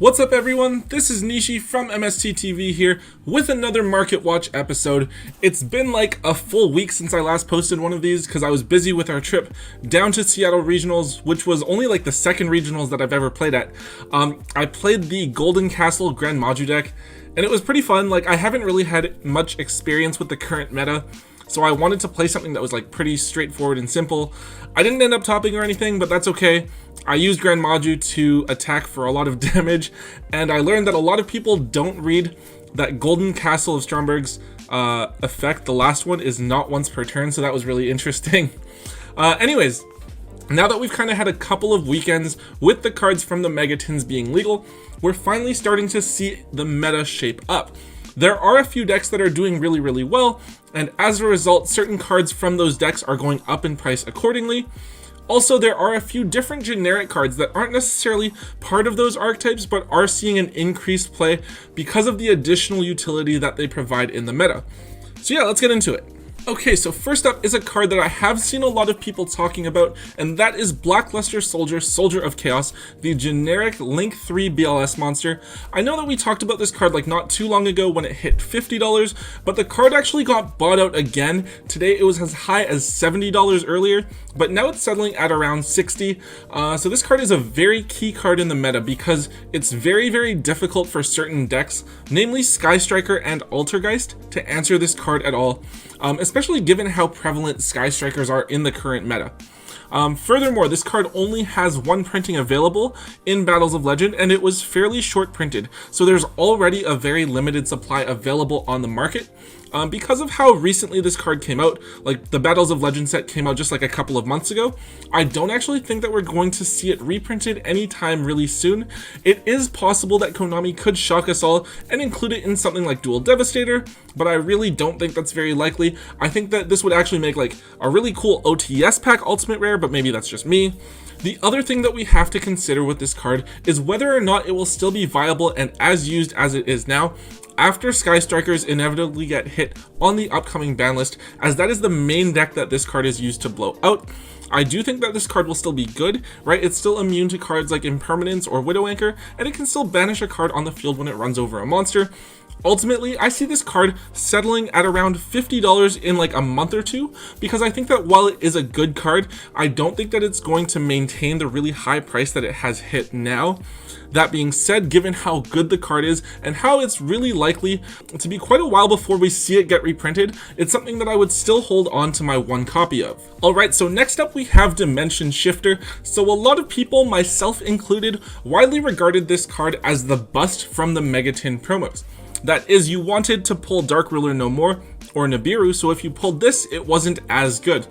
What's up everyone, this is Nishi from MST TV here with another Market Watch episode. It's been like a full week since I last posted one of these because I was busy with our trip down to Seattle Regionals, which was only like the second Regionals that I've ever played at. I played the Golden Castle Grand Maju deck and it was pretty fun. Like, I haven't really had much experience with the current meta, so I wanted to play something that was like pretty straightforward and simple. I didn't end up topping or anything, but that's okay. I used Grand Maju to attack for a lot of damage, and I learned that a lot of people don't read that Golden Castle of Stromberg's effect. The last one is not once per turn, so that was really interesting. Anyways, now that we've kind of had a couple of weekends with the cards from the Megatins being legal, we're finally starting to see the meta shape up. There are a few decks that are doing really well, and as a result, certain cards from those decks are going up in price accordingly. Also, there are a few different generic cards that aren't necessarily part of those archetypes, but are seeing an increased play because of the additional utility that they provide in the meta. So yeah, let's get into it. Okay, so first up is a card that I have seen a lot of people talking about, and that is Blackluster Soldier, Soldier of Chaos, the generic Link 3 BLS monster. I know that we talked about this card like not too long ago when it hit $50, but the card actually got bought out again. Today it was as high as $70 earlier, but now it's settling at around $60. So this card is a very key card in the meta because it's very difficult for certain decks, namely Sky Striker and Altergeist, to answer this card at all. Especially given how prevalent Sky Strikers are in the current meta. Furthermore, this card only has one printing available in Battles of Legend, and it was fairly short printed, so there's already a very limited supply available on the market. Because of how recently this card came out, like the Battles of Legend set came out just like a couple of months ago, I don't actually think that we're going to see it reprinted anytime really soon. It is possible that Konami could shock us all and include it in something like Dual Devastator, but I really don't think that's very likely. I think that this would actually make like a really cool OTS pack Ultimate Rare, but maybe that's just me. The other thing that we have to consider with this card is whether or not it will still be viable and as used as it is now after Sky Strikers inevitably get hit on the upcoming ban list, as that is the main deck that this card is used to blow out. I do think that this card will still be good, right? It's still immune to cards like Impermanence or Widow Anchor, and it can still banish a card on the field when it runs over a monster. Ultimately, I see this card settling at around $50 in like a month or two, because I think that while it is a good card, I don't think that it's going to maintain the really high price that it has hit now. That being said, given how good the card is and how it's really likely to be quite a while before we see it get reprinted, it's something that I would still hold on to my one copy of. Alright, so next up we have Dimension Shifter. So a lot of people, myself included, widely regarded this card as the bust from the Megatin promos. That is, you wanted to pull Dark Ruler No More or Nibiru, so if you pulled this, it wasn't as good.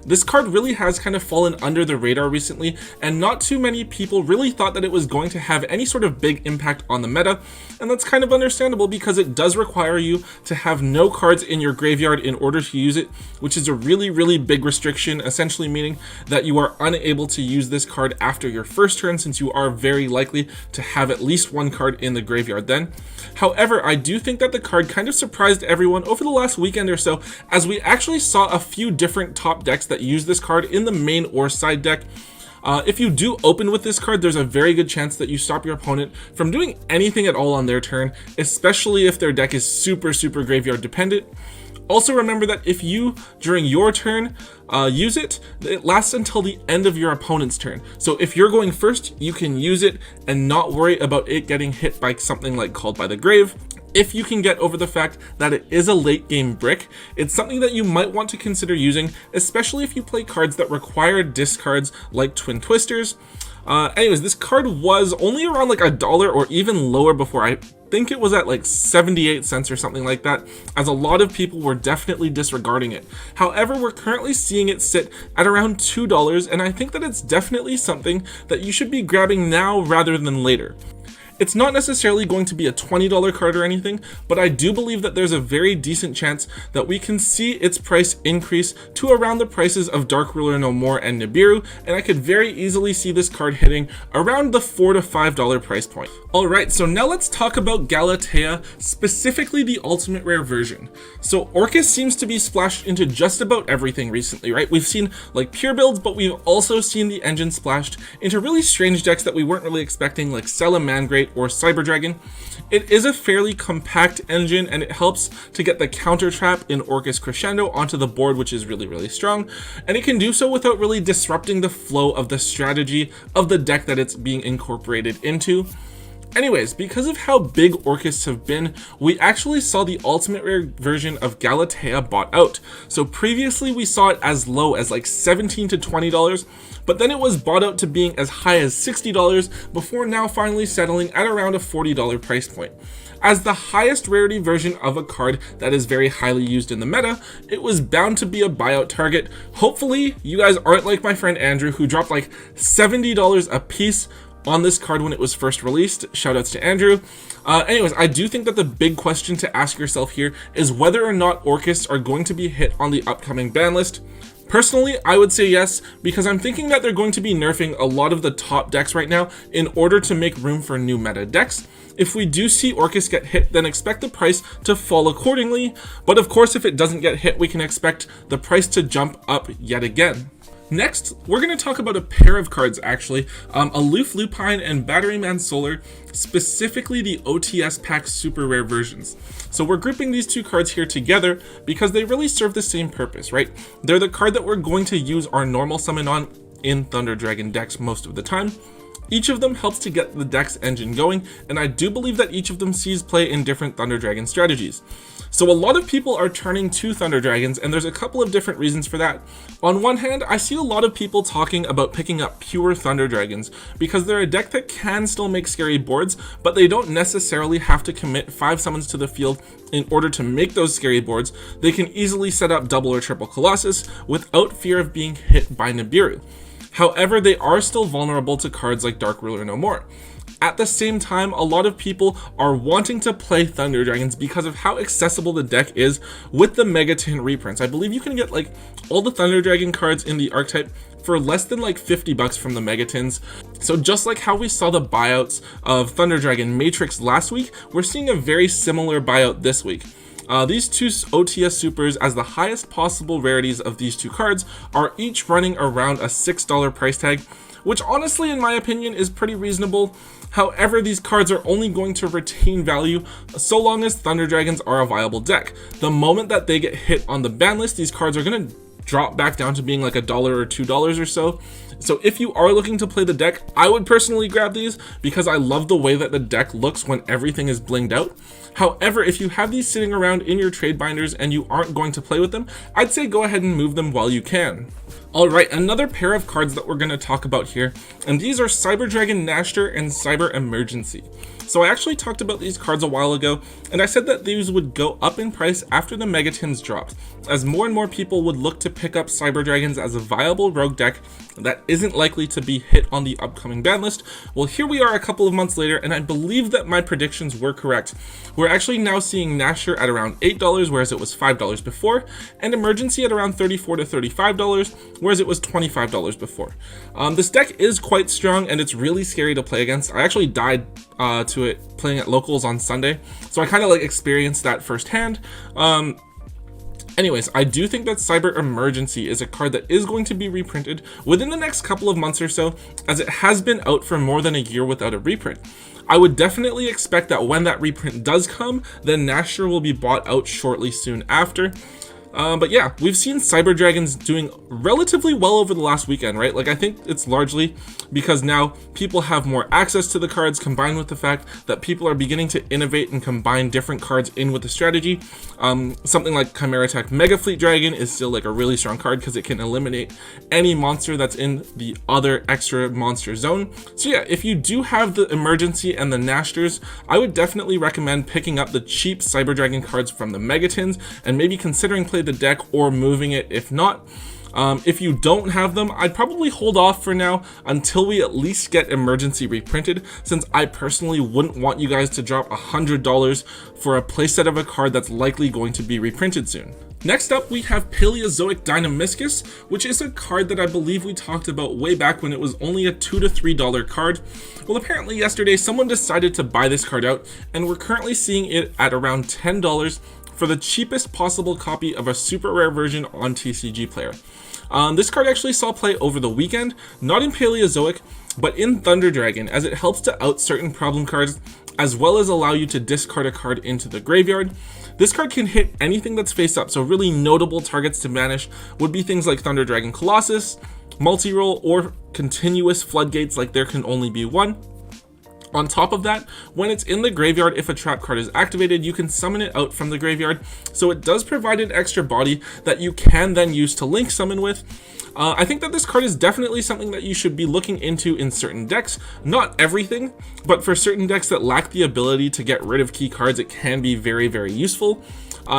This card really has kind of fallen under the radar recently, and not too many people really thought that it was going to have any sort of big impact on the meta, and that's kind of understandable because it does require you to have no cards in your graveyard in order to use it, which is a really big restriction, essentially meaning that you are unable to use this card after your first turn, since you are very likely to have at least one card in the graveyard then. However, I do think that the card kind of surprised everyone over the last weekend or so, as we actually saw a few different top decks that use this card in the main or side deck. If you do open with this card, there's a very good chance that you stop your opponent from doing anything at all on their turn, especially if their deck is super graveyard dependent. Also remember that if you, during your turn, use it, it lasts until the end of your opponent's turn. So if you're going first, you can use it and not worry about it getting hit by something like Called by the Grave. If you can get over the fact that it is a late game brick, it's something that you might want to consider using, especially if you play cards that require discards like Twin Twisters. Anyways, this card was only around like $1 or even lower before. I think it was at like 78 cents or something like that, as a lot of people were definitely disregarding it. However, we're currently seeing it sit at around $2, and I think that it's definitely something that you should be grabbing now rather than later. It's not necessarily going to be a $20 card or anything, but I do believe that there's a very decent chance that we can see its price increase to around the prices of Dark Ruler No More and Nibiru, and I could very easily see this card hitting around the $4 to $5 price point. Alright, so now let's talk about Galatea, specifically the Ultimate Rare version. So Orcus seems to be splashed into just about everything recently, right? We've seen like pure builds, but we've also seen the engine splashed into really strange decks that we weren't really expecting, like Salamangreat Arctite or Cyber Dragon. It is a fairly compact engine, and it helps to get the counter trap in Orcus Crescendo onto the board, which is really strong, and it can do so without really disrupting the flow of the strategy of the deck that it's being incorporated into. Anyways, because of how big Orcus have been, we actually saw the ultimate rare version of Galatea bought out. So previously we saw it as low as like $17 to $20, but then it was bought out to being as high as $60 before now finally settling at around a $40 price point. As the highest rarity version of a card that is very highly used in the meta, it was bound to be a buyout target. Hopefully you guys aren't like my friend Andrew, who dropped like $70 a piece on this card when it was first released. Shoutouts to Andrew. Anyways, I do think that the big question to ask yourself here is whether or not Orcus are going to be hit on the upcoming ban list. Personally, I would say yes, because I'm thinking that they're going to be nerfing a lot of the top decks right now in order to make room for new meta decks. If we do see Orcus get hit, then expect the price to fall accordingly, but of course if it doesn't get hit, we can expect the price to jump up yet again. Next, we're going to talk about a pair of cards actually, Aloof Lupine and Batteryman Solar, specifically the OTS pack super rare versions. So we're grouping these two cards here together because they really serve the same purpose, right? They're the card that we're going to use our normal summon on in Thunder Dragon decks most of the time. Each of them helps to get the deck's engine going, and I do believe that each of them sees play in different Thunder Dragon strategies. So a lot of people are turning to Thunder Dragons, and there's a couple of different reasons for that. On one hand, I see a lot of people talking about picking up pure Thunder Dragons because they're a deck that can still make scary boards, but they don't necessarily have to commit 5 summons to the field in order to make those scary boards. They can easily set up double or triple Colossus without fear of being hit by Nibiru. However, they are still vulnerable to cards like Dark Ruler No More. At the same time, a lot of people are wanting to play Thunder Dragons because of how accessible the deck is with the Megaton reprints. I believe you can get like all the Thunder Dragon cards in the archetype for less than like $50 from the Megatons. So just like how we saw the buyouts of Thunder Dragon Matrix last week, we're seeing a very similar buyout this week. These two OTS supers, as the highest possible rarities of these two cards, are each running around a $6 price tag, which honestly in my opinion is pretty reasonable. However, these cards are only going to retain value so long as Thunder Dragons are a viable deck. The moment that they get hit on the ban list, these cards are going to drop back down to being like $1 or $2 or so. So if you are looking to play the deck, I would personally grab these because I love the way that the deck looks when everything is blinged out. However, if you have these sitting around in your trade binders and you aren't going to play with them, I'd say go ahead and move them while you can. Alright, another pair of cards that we're going to talk about here, and these are Cyber Dragon Nashter and Cyber Emergency. So I actually talked about these cards a while ago, and I said that these would go up in price after the Megatons dropped, as more and more people would look to pick up Cyber Dragons as a viable rogue deck that isn't likely to be hit on the upcoming ban list. Well, here we are a couple of months later, and I believe that my predictions were correct. We're actually now seeing Nashter at around $8, whereas it was $5 before, and Emergency at around $34 to $35, whereas it was $25 before. This deck is quite strong, and it's really scary to play against. I actually died to it playing at locals on Sunday, so I kind of like experienced that firsthand. Anyways, I do think that Cyber Emergency is a card that is going to be reprinted within the next couple of months or so, as it has been out for more than a year without a reprint. I would definitely expect that when that reprint does come, then Nashter will be bought out shortly soon after. But yeah, we've seen Cyber Dragons doing relatively well over the last weekend, right? Like, I think it's largely because now people have more access to the cards, combined with the fact that people are beginning to innovate and combine different cards in with the strategy. Something like Chimera Tech Mega Fleet Dragon is still like a really strong card because it can eliminate any monster that's in the other extra monster zone. So yeah, if you do have the Emergency and the Nashters, I would definitely recommend picking up the cheap Cyber Dragon cards from the Megatons and maybe considering play the deck or moving it if not. If you don't have them, I'd probably hold off for now until we at least get Emergency reprinted, since I personally wouldn't want you guys to drop $100 for a playset of a card that's likely going to be reprinted soon. Next up, we have Paleozoic Dynamiscus, which is a card that I believe we talked about way back when it was only a $2 to $3 card. Well, apparently yesterday someone decided to buy this card out, and we're currently seeing it at around $10 for the cheapest possible copy of a super rare version on TCG Player. This card actually saw play over the weekend, not in Paleozoic, but in Thunder Dragon, as it helps to out certain problem cards, as well as allow you to discard a card into the graveyard. This card can hit anything that's face up, so really notable targets to banish would be things like Thunder Dragon Colossus, multi-roll, or continuous floodgates like There Can Only Be One. On top of that, when it's in the graveyard, if a trap card is activated, you can summon it out from the graveyard, so it does provide an extra body that you can then use to link summon with. I think that this card is definitely something that you should be looking into in certain decks. Not everything, but for certain decks that lack the ability to get rid of key cards, it can be very, very useful.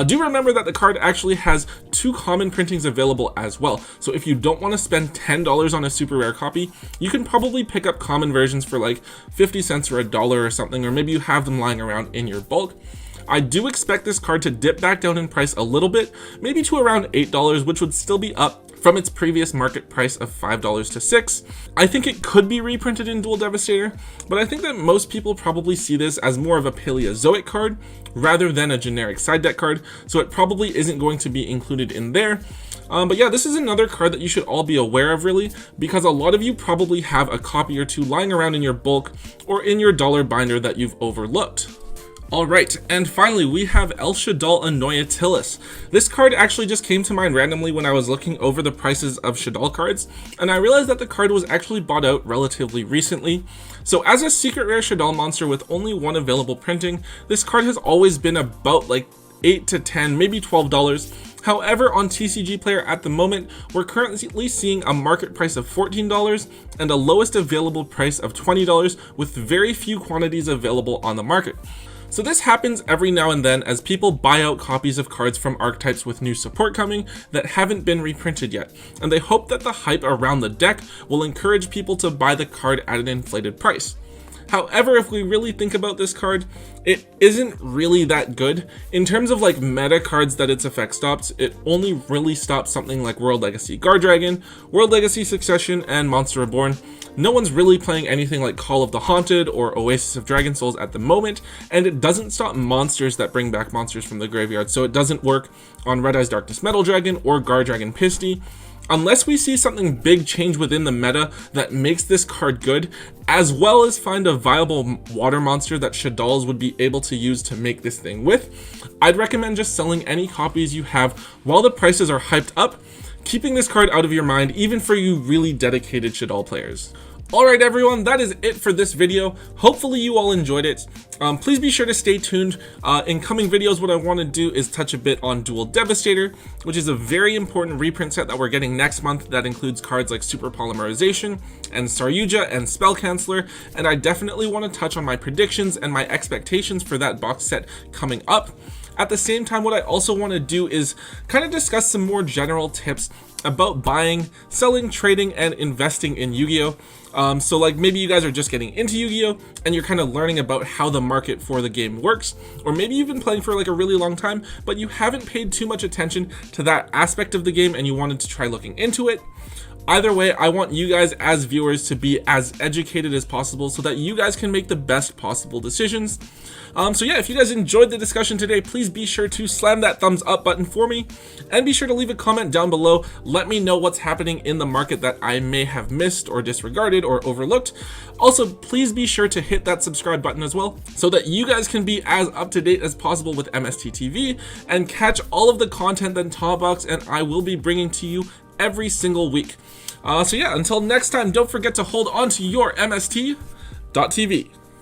Do remember that the card actually has 2 common printings available as well, so if you don't want to spend $10 on a super rare copy, you can probably pick up common versions for like 50 cents or $1 or something, or maybe you have them lying around in your bulk. I do expect this card to dip back down in price a little bit, maybe to around $8, which would still be up from its previous market price of $5 to $6. I think it could be reprinted in Duel Devastator, but I think that most people probably see this as more of a Paleozoic card rather than a generic side deck card, so it probably isn't going to be included in there. But yeah, this is another card that you should all be aware of, really, because a lot of you probably have a copy or two lying around in your bulk or in your dollar binder that you've overlooked. Alright, and finally we have El Shaddoll Annoyatilis. This card actually just came to mind randomly when I was looking over the prices of Shaddoll cards, and I realized that the card was actually bought out relatively recently. So as a secret rare Shaddoll monster with only 1 available printing, this card has always been about like $8 to $10, maybe $12. However, on TCG Player at the moment, we're currently seeing a market price of $14 and a lowest available price of $20, with very few quantities available on the market. So this happens every now and then as people buy out copies of cards from archetypes with new support coming that haven't been reprinted yet, and they hope that the hype around the deck will encourage people to buy the card at an inflated price. However, if we really think about this card, it isn't really that good. In terms of like meta cards that its effect stops, it only really stops something like World Legacy Guardragon, World Legacy Succession, and Monster Reborn. No one's really playing anything like Call of the Haunted or Oasis of Dragon Souls at the moment, and it doesn't stop monsters that bring back monsters from the graveyard, so it doesn't work on Red Eyes Darkness Metal Dragon or Guardragon Pisty. Unless we see something big change within the meta that makes this card good, as well as find a viable water monster that Shaddolls would be able to use to make this thing with, I'd recommend just selling any copies you have while the prices are hyped up, keeping this card out of your mind even for you really dedicated Shaddoll players. Alright everyone, that is it for this video. Hopefully you all enjoyed it. Please be sure to stay tuned. In coming videos, what I want to do is touch a bit on Duel Devastator, which is a very important reprint set that we're getting next month that includes cards like Super Polymerization and Saryuja and Spell Canceller, and I definitely want to touch on my predictions and my expectations for that box set coming up. At the same time, what I also want to do is kind of discuss some more general tips about buying, selling, trading, and investing in Yu-Gi-Oh! So like maybe you guys are just getting into Yu-Gi-Oh! And you're kind of learning about how the market for the game works, or maybe you've been playing for like a really long time, but you haven't paid too much attention to that aspect of the game and you wanted to try looking into it. Either way, I want you guys as viewers to be as educated as possible so that you guys can make the best possible decisions. So yeah, if you guys enjoyed the discussion today, please be sure to slam that thumbs up button for me, and be sure to leave a comment down below. Let me know what's happening in the market that I may have missed or disregarded or overlooked. Also, please be sure to hit that subscribe button as well, so that you guys can be as up to date as possible with MST TV and catch all of the content that Tawbox and I will be bringing to you every single week. So yeah, until next time, don't forget to hold on to your MST.TV.